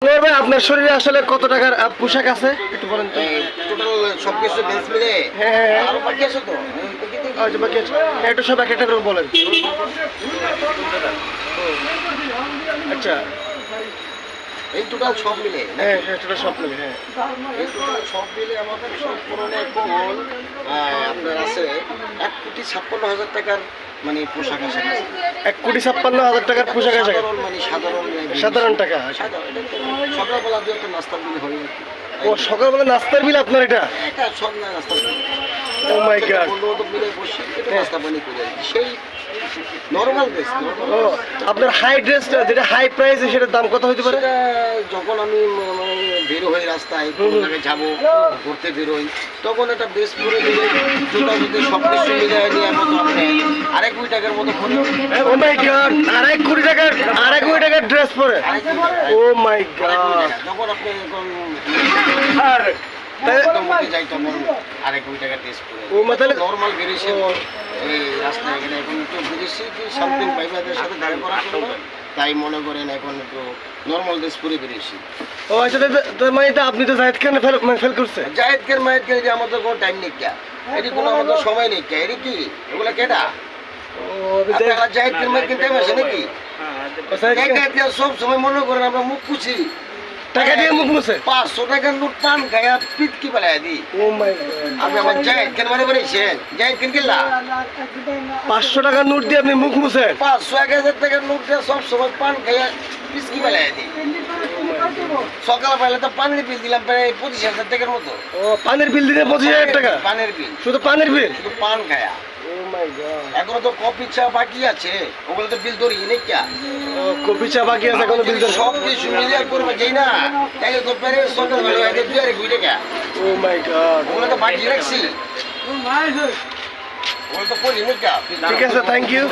আনোয়ার ভাই, আপনার শরীরে আসলে কত টাকার পোশাক আছে একটু বলেন তো। টোটাল সবকিছু বেস মিলে হ্যাঁ আরো বাকি আছে তো আচ্ছা, বাকি আছে। একটু সব এক একটা করে বলেন। আচ্ছা, এই টোটাল সব মিলে হ্যাঁ হ্যাঁ, সেটা সব মিলে, হ্যাঁ। এই টোটাল সব মিলে আমাদের সব পুরনো এখন আপনার আছে 1,56,000 টাকার মানে পোশাক আশাক আছে। 1,56,000 টাকার পোশাক আছে। সাধারণ মানে সাধারণ টাকা। সকালবেলা দু একটা নাস্তার বিল হয় আর কি। ও, সকালবেলা নাস্তার বিল আপনার এটা? এটা সব না নাস্তার বিল। ও মাই গড। বন্ধু-বান্ধব মিলে বসে একটু নাস্তা পানি করে আর কি। সেই নর্মাল বেস ও, আপনার হাই ড্রেসটা যেটা হাই প্রাইস, সেটার দাম কত হতে পারে? সেটা যখন আমি মানে বের হই রাস্তায় কোনো জায়গায় যাবো ঘুরতে বেরোই তখন একটা বেশ পরে দিলে জুতা যদি সব কিছু মিলিয়ে নিয়ে মতো আপনি 2.5 কোটি টাকার মতো পড়ে। ও মাই গড, 2.5 কোটি টাকার 2.5 কোটি টাকার ড্রেস পরে? ও মাই গড। যখন আপনি এখন আর মোটামুটি যাই তখন 2.5 কোটি টাকার ড্রেস পরে ও মাতালে নর্মাল বেরিয়েছে এই রাস্তায় এখানে এখন একটু বেরিয়েছি কি সামথিং ভাইবাদের সাথে দেখা করার জন্য তাই মনে করেন এখন একটু নর্মাল ড্রেস পরে বেরিয়েছি। ও আচ্ছা, তার মানে এটা আপনি তো জাহিদ খান ফেল করছে। জাহেদকের মায়েদকে যে আমাদের কোনো টাইম নেই কে এটি কোনো আমাদের সময় নেই কে এটি কি এগুলো কেটা ও, আপনারা জাহেদকের মায়েদকে টাইম আছে নাকি সব সময় মনে করেন আমরা মুখ খুশি টাকা দিয়ে মুখ মুছে। 500 টাকার নোট পান খায়া পিট কি বেলায় দি ও মাই গড, আপনি আমার জাহেদকের মানে বলেছেন জাহেদকের কিল্লা 500 টাকার নোট দিয়ে আপনি মুখ মুছেন? 500-1000 টাকার নোট দিয়ে সব সময় পান খায়া পিট কি বেলায় দি সকালবেলা তো পানির বিল দিলাম প্রায় 25,000 টাকার মতো। ও, পানির বিল দিতে 25,000 টাকা? পানের বিল শুধু পানির বিল? শুধু পান খায়া। ও মাই গড। এখনো তো কফি চা বাকি আছে ওগুলো তো বিল ধরি নাকি ও, কফি চা বাকি আছে এখনো বিল দেন? সব কিছু মিলিয়ে করবে যাই না তাহলে তো প্যারে সকালবেলা আগে 2.5 কোটি টাকা ও মাই গড। ওগুলো তো বাকি রাখছি ওগুলো তো পড়ি নাকি ঠিক আছে, থ্যাংক ইউ।